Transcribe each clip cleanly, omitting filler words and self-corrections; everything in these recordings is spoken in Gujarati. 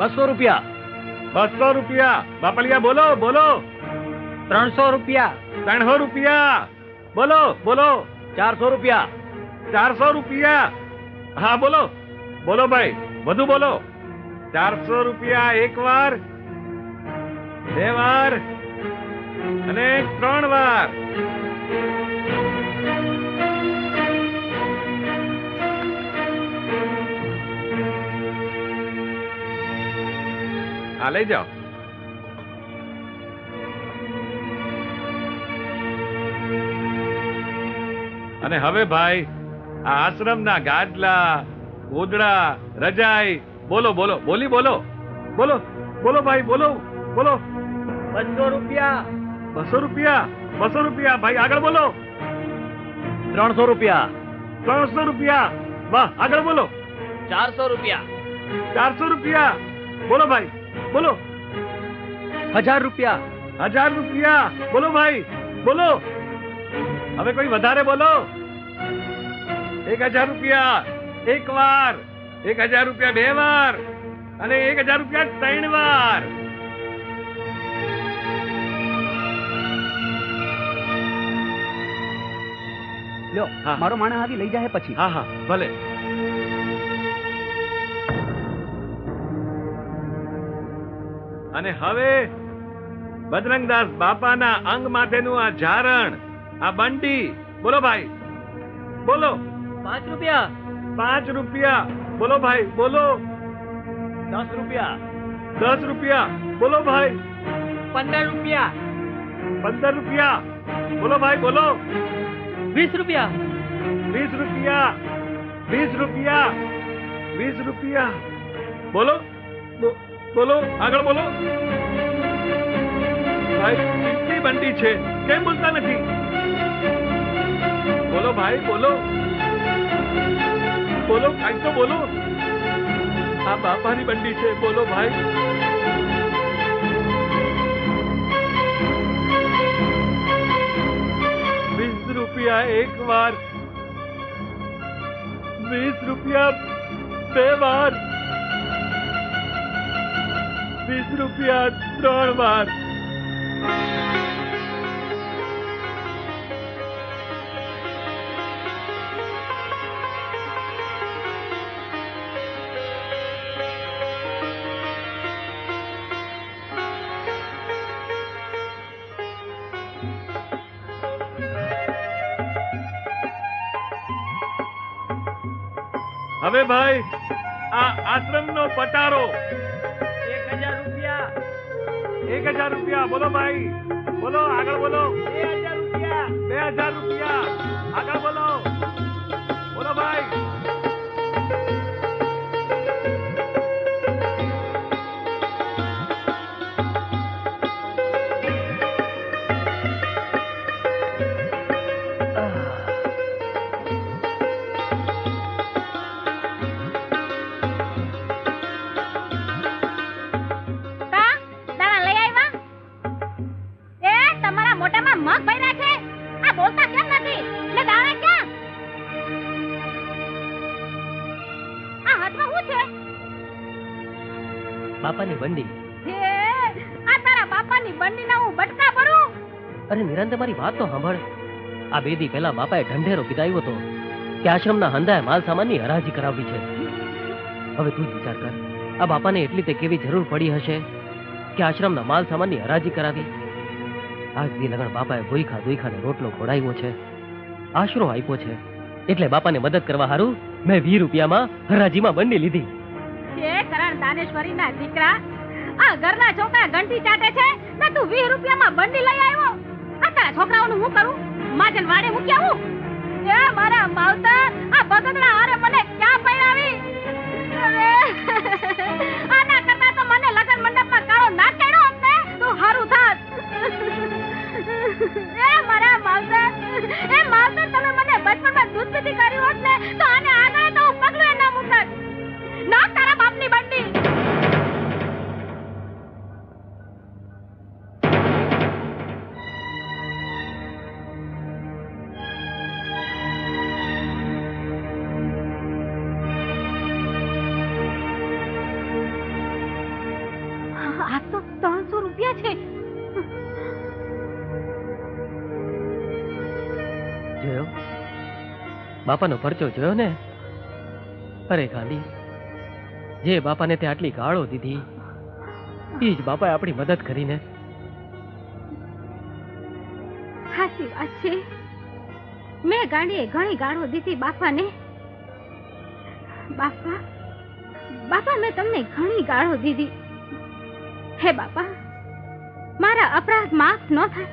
200 રૂપિયા. 200 રૂપિયા. બાપલિયા બોલો બોલો. 300 રૂપિયા. 300 રૂપિયા. બોલો બોલો. 400 રૂપિયા. 400 રૂપિયા. હા બોલો બોલો ભાઈ, વધુ બોલો. 400 રૂપિયા એક વાર, 2 વાર અને 3 વાર. આ લઈ જાઓ. અને હવે ભાઈ આ આશ્રમના ગાદલા, ગોદડા, રજાઈ બોલો બોલો, બોલી બોલો બોલો બોલો ભાઈ, બોલો બોલો. 200 રૂપિયા. 200 રૂપિયા. 200 રૂપિયા ભાઈ, આગળ બોલો. 300 રૂપિયા. 300 રૂપિયા. વાહ, આગળ બોલો. 400 રૂપિયા. 400 રૂપિયા. બોલો ભાઈ, બોલો. 1000 રૂપિયા. 1000 રૂપિયા. બોલો ભાઈ, બોલો. હવે કોઈ વધારે બોલો. 1000 રૂપિયા એક વાર, 1000 રૂપિયા 2 વાર અને 1000 રૂપિયા 3 વાર. લ્યો, મારો માણસ આવી લઈ જાય પછી. હા હા ભલે. અને હવે બજરંગદાસ બાપાના અંગ માથેનું આ ઝારણ, આ બંડી, બોલો ભાઈ, બોલો. 5 રૂપિયા. 5 રૂપિયા. બોલો ભાઈ, બોલો. 10 રૂપિયા. 10 રૂપિયા. બોલો ભાઈ. 15 રૂપિયા. 15 રૂપિયા. બોલો ભાઈ, બોલો. 20 રૂપિયા. 20 રૂપિયા. 20 રૂપિયા. 20 રૂપિયા. બોલો બોલો, આગળ બોલો. ભાઈ કેટલી બંડી છે, કેમ બોલતા નથી? બોલો ભાઈ, બોલો બોલો, કાંઈ તો બોલો. આ બાપાની બંડી છે, બોલો ભાઈ. રૂપિયા એક વાર, 20 રૂપિયા 2 વાર, 20 રૂપિયા 3 વાર. હવે ભાઈ આ આશ્રમનો પટારો 1000 રૂપિયા. 1000 રૂપિયા. બોલો ભાઈ, બોલો, આગળ બોલો. 2000 રૂપિયા. 2000 રૂપિયા. આગળ બોલો. બોલો ભાઈ. બાપાની બંડી. આ તારા બાપાની બંડી ના હું બટકા ભરું? અરે નિરંતર મારી વાત તો સાંભળ. આ 2 દી પહેલા બાપાએ ઢંઢેરો કીધાયો હતો કે આશ્રમના હંધાએ માલ સામાનની હરાજી કરાવવી છે. હવે તું જ વિચાર કર, આ બાપાને એટલી તે કેવી જરૂર પડી હશે કે આશ્રમના માલ સામાનની હરાજી કરાવી. આજ દી લગણ બાપાએ ભૂઈખાને રોટલો ખોડાવ્યો છે, આશરો આપ્યો છે, એટલે બાપાને મદદ કરવા હારું મેં 20 રૂપિયામાં હરાજીમાં બંડી લીધી. કરણ દાનેશ્વરી ના દીકરા, આ ઘરના છોકરા ઘંટી ચાટે છે ને તું 20 રૂપિયામાં બંડી લઈ આવ્યો. આ તારા છોકરાઓનું હું કરું? માજન વાડે મૂક્યા હું? એ મારા માવતર, આ બગડના હારે મને ક્યાં પૈણાવી? આના કરતા તો મને લગન મંડપમાં કાળો નાક કાઢ્યો હોત ને તો હારું થાત. એ મારા માવતર, તમે મને બચપણમાં દૂધ પીતી કર્યું હોત ને તો આને આગળ તો હું પગલું ના મૂકત. ના તારા બાપની બંડી. ક્યાં છે? જોયો બાપાનો પરચો જોયો ને? અરે ગાંધી, જે બાપાને તે આટલી ગાળો દીધી એ જ બાપાએ આપણી મદદ કરીને. સાચી વાત છે, મેં ગાંડીએ ઘણી ગાળો દીધી બાપાને. બાપા બાપા, મેં તમને ઘણી ગાળો દીધી. હે બાપા, મારા અપરાધ માફ ન થાય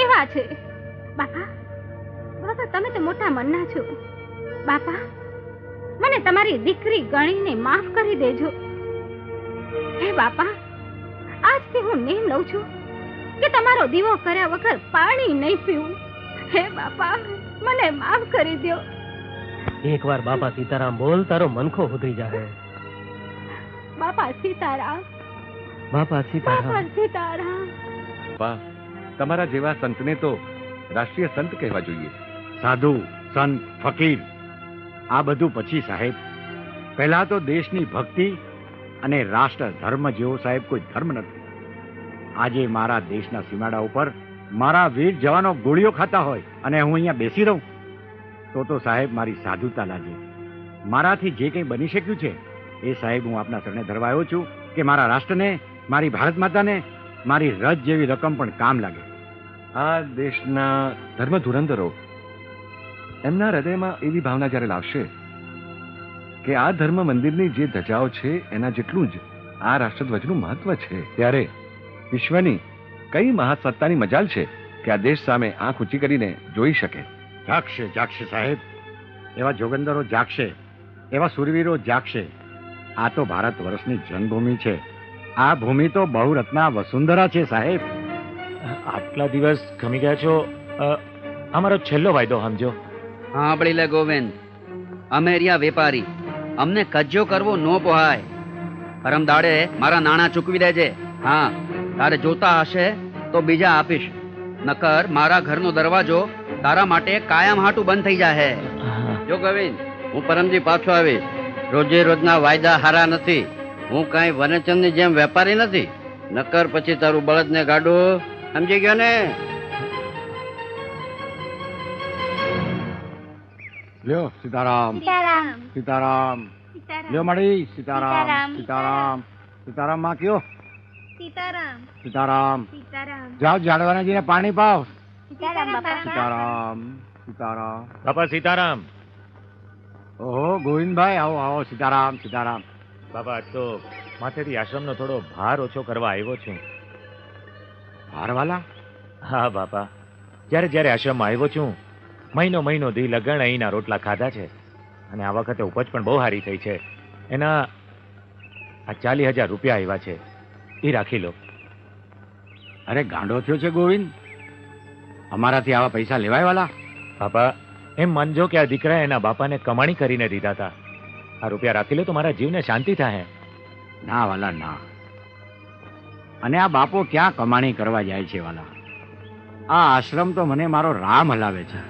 એવા છે. બાપા બાપા, તમે તો મોટા મનના છો. બાપા, મને તમારી દીકરી ગણીને માફ કરી દેજો. હે બાપા, આજથી હું નેમ લઉં છું કે તમારો દીવો કર્યા વગર પાણી નહીં પીવું. હે બાપા, મને માફ કરી દો. એકવાર બાપા સીતારામ બોલ, તારો મનખો ઉતરી જાય. બાપા સીતારામ, બાપા સીતારામ. બાપા સીતારામ. બા, તમારા જેવા સંતને તો રાષ્ટ્રીય સંત કહેવા જોઈએ. સાધુ, સંત, ફકીર આ બધું પછી સાહેબ. પહેલા તો દેશની ભક્તિ અને રાષ્ટ્ર ધર્મ જેવો સાહેબ કોઈ ધર્મ નથી. આજે મારા દેશના સીમાડા ઉપર મારા વીર જવાનો ગોળીઓ ખાતા હોય અને હું અહીંયા બેસી રહું તો સાહેબ મારી સાધુતા લાગે. મારાથી જે કંઈ બની શક્યું છે એ સાહેબ હું આપના શરણે ધરવા આવ્યો છું કે મારા રાષ્ટ્રને, મારી ભારત માતાને મારી રજ જેવી રકમ પણ કામ લાગે. આ દેશના ધર્મ ધુરંધરો એમના હૃદયમાં એવી ભાવના જ્યારે લાવશે કે આ ધર્મ મંદિરની જે ધજાઓ છે એના જેટલું જ આ રાષ્ટ્રધ્વજનું મહત્વ છે, ત્યારે વિશ્વની કઈ મહાસત્તાની મજાલ છે કે આ દેશ સામે આંખ ઊંચી કરીને જોઈ શકે. જાગશે, જાગશે સાહેબ. એવા જોગંદરો જાગશે, એવા સુરવીરો જાગશે. આ તો ભારત વર્ષની જન્મભૂમિ છે. આ ભૂમિ તો બહુરત્ના વસુંધરા છે સાહેબ. આટલા દિવસ ખમી ગયા છો, અમારો છેલ્લો વાયદો સમજો. સાંભળી લે ગોવિંદ, અમે રહ્યા વેપારી, અમને કજ્જો કરવો ન પોહાય. પરમ દાડે મારા નાણાં ચૂકવી દેજે. હા, તારે જોતા હશે તો બીજા આપીશ, નકર મારા ઘરનો દરવાજો તારા માટે કાયમ હાટું બંધ થઈ જાહે. જો ગોવિંદ, હું પરમજી પાછો આવીશ. રોજે રોજના વાયદા હારા નથી. હું કાંઈ વનચંદની જેમ વેપારી નથી, નકર પછી તારું બળદને ગાડું. સમજી ગયો ને? લ્યો સીતારામ, સીતારામ. લ્યો મળી સીતારામ, સીતારામ. સીતારામ માં કયો? સીતારામ. જાઓ ઝાડવાનાજીને પાણી પાવ. સીતારામ, સીતારામ. બાપા સીતારામ. ઓહો ગોવિંદભાઈ, આવો આવો. સીતારામ, સીતારામ. બાપા, આજ તો માથેથી આશ્રમનો થોડો ભાર ઓછો કરવા આવ્યો છું. હારવાલા? હા બાપા, જ્યારે જ્યારે આશ્રમમાં આવ્યો છું મહિનો દી લગણ અહીંના રોટલા ખાધા છે, અને આ વખતે ઉપજ પણ બહુ સારી થઈ છે. એના આ 40,000 રૂપિયા આવ્યા છે, એ રાખી લો. અરે ગાંડો થયો છે ગોવિંદ, અમારાથી આવા પૈસા લેવાય વાલા? બાપા, એમ માનજો કે આ દીકરાએ એના બાપાને કમાણી કરીને દીધા હતા. આ રૂપિયા રાખી લો તો મારા જીવને શાંતિ થાય. ના વાલા ના. અને આ બાપો ક્યાં કમાણી કરવા જાય છે વાલા? આ આશ્રમ તો મને મારો રામ હલાવે છે.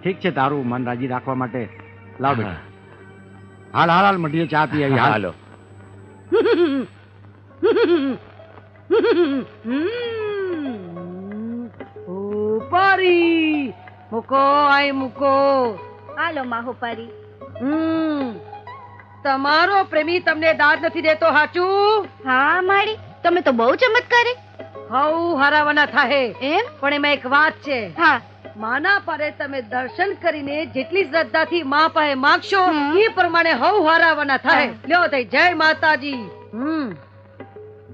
ઠીક છે, તારું મન રાજી રાખવા માટે લાવ બેટા. હાલ હાલ હાલ મટીએ, ચા પી આવી. હાલો. ઉપારી મૂકો, આય મૂકો. હાલો માહોપારી. તમારો પ્રેમી તમને દાદ નથી દેતો, હાચું? હા માડી, તમે તો બહુ ચમત્કારી. હઉ હારાવાના થાહે. એમ? પણ એમાં એક વાત છે. હા. માના પારે તમે દર્શન કરીને જેટલી શ્રદ્ધાથી મા પાસે માંગશો એ પ્રમાણે હઉ હારાવાના થાય. લ્યો થઈ, જય માતાજી.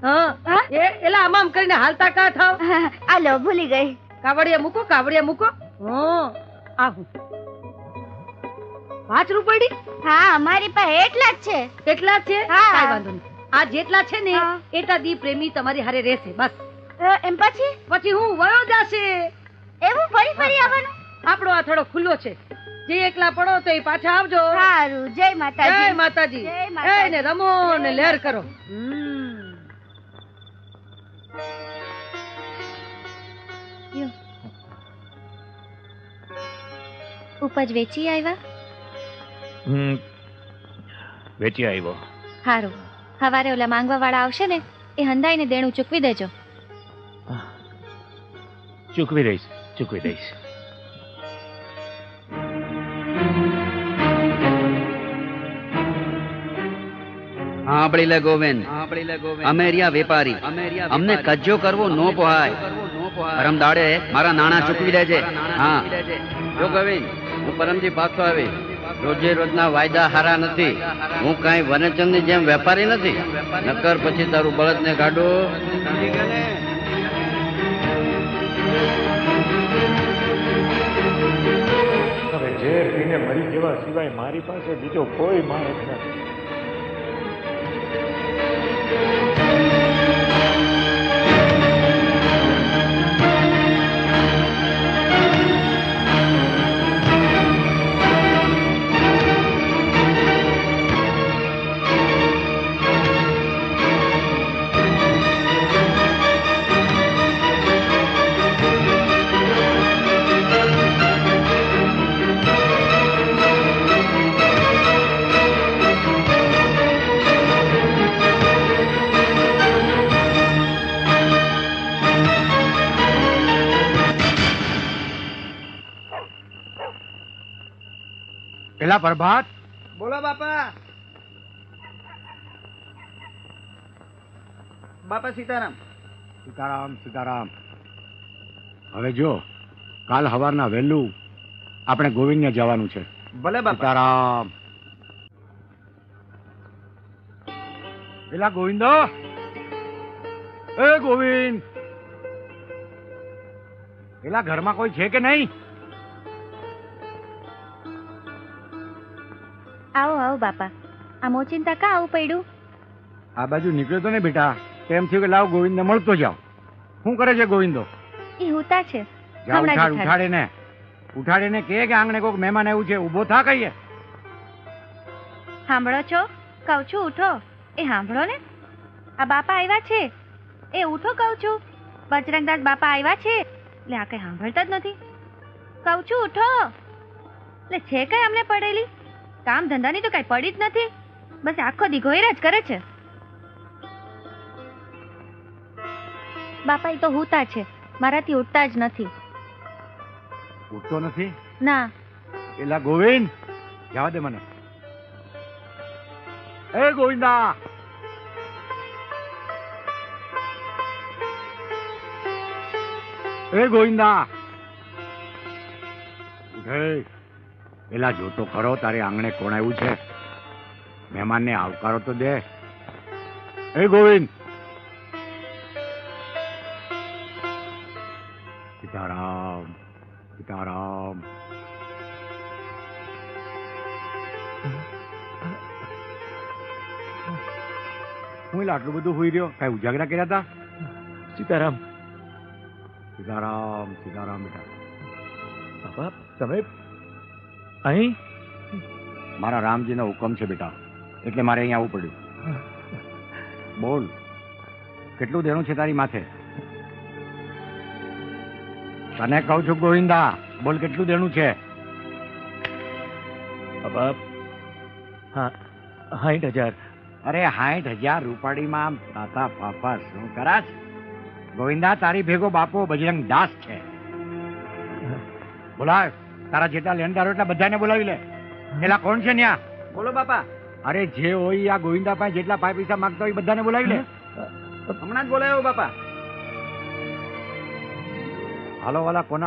હા, એલા આમ કરીને હાલતા કા થાવ? હાલો, ભૂલી ગઈ. કાવડિયા મૂકો, કાવડિયા મૂકો. આવું 5 રૂપિયા? હા, અમારી પાસે એટલા જ છે. કેટલા છે? હા. કાંઈ વાંધો નહીં. આ જેટલા છે ને હા. એટલા દી પ્રેમી તમારી હારે રહેશે બસ. એમ પછી પછી હું વયો જાશે. એવું ફરી ફરી આવવાનું? આપણો આ થોડો ખુલ્લો છે, જે એકલા પડો તો એ પાછા આવજો. સારું, જય માતાજી. જય માતાજી. જય માતાજી. એને રમો ને લહેર કરો. ઉપજ વેચી આવ્યા? વેચી આવ્યો. સારું, સવારે ઓલા માંગવા વાળા આવશે ને એ હંધાઈને દેણું ચૂકવી દેજો. ચૂકવી દઈશ, ચૂકવી દઈશ. સાંભળી લે ગોવિંદ, અમે રહ્યા વેપારી, અમને કજ્જો કરવો નો પોહાય. પરમ દાડે મારા નાણાં ચૂકવી દેજે. હા જો ગોવિંદ, હું પરમજી પાછો આવી. રોજે રોજના વાયદા હારા નથી. હું કાંઈ વનચંદની જેમ વેપારી નથી. નકર પછી તારું બળદને કાઢું. હવે ઝેર પીને મરી જવા સિવાય મારી પાસે બીજો કોઈ માણસ નથી. પેલા પ્રભાત, બોલો બાપા. બાપા સીતારામ. સીતારામ સીતારામ. હવે જો કાલ સવારના વહેલું આપણે ગોવિંદને જવાનું છે. ભલે સીતારામ. પેલા ગોવિંદો, એ ગોવિંદ, પેલા ઘરમાં કોઈ છે કે નહીં? આવો આવો બાપા. આ મોચિંતા કા આવું પડ્યું? આ બાજુ નીકળ્યો તો ને બેટા, તેમ થયું કે લાવ ગોવિંદને મળતો જાવ. શું કરે છે ગોવિંદો? એ હુતા છે. જા હમણાં જ ઉઠાડે ઉઠાડીને કહે કે આંગણે કોઈક મહેમાન આવ્યું છે, ઊભો થા કહીએ. સાંભળો છો? કહું છું ઉઠો. એ સાંભળો ને, આ બાપા આવ્યા છે. એ ઉઠો કહું છું. બજરંગદાસ બાપા આવ્યા છે. એટલે આ કઈ સાંભળતા જ નથી. કહું છું ઉઠો. એટલે છે કઈ અમને પડેલી કામ ધંધાની તો કઈ પડી જ નથી. બસ આખો દી ઘોયરા જ કરે છે. બાપા એ તો હુતા છે, મારાથી ઉઠતા જ નથી. ઉઠતો નથી? ના. એલા ગોવિંદ, જવા દે મને. એ ગોવિંદા, એ ગોવિંદા, ઉઠે. એલા જોતો ખરો તારે આંગણે કોણ આવ્યું છે? મહેમાનને આવકારો તો દે. એ ગોવિંદ. સીતારામ સીતારામ. હું એટલે આટલું બધું હોઈ રહ્યો? કઈ ઉજાગરા કર્યા હતા? સીતારામ. સીતારામ સીતારામ. બેટા બાપા તમે અહીં? મારા રામજીનો હુકમ છે બેટા, એટલે મારે અહીંયા આવવું પડ્યું. બોલ, કેટલું દેણું છે તારી માથે? તને કહું છું ગોવિંદા, બોલ કેટલું દેણું છે? બાપા હા 60,000. અરે 60,000 રૂપાડીમાં આમ તાતા ફાફા શું કરાશ? ગોવિંદા, તારી ભેગો બાપો બજરંગ દાસ છે. બોલાવ, તારા જેટલા લેણદારો એટલા બધાને બોલાવી લે. પેલા કોણ છે ન્યા? બોલો બાપા. અરે જે હોય આ ગોવિંદા પાસે જેટલા પૈસા માંગતા હોય બધાને બોલાવી લે. હમણાં જ બોલાયો બાપા. હાલો વાલા, કોના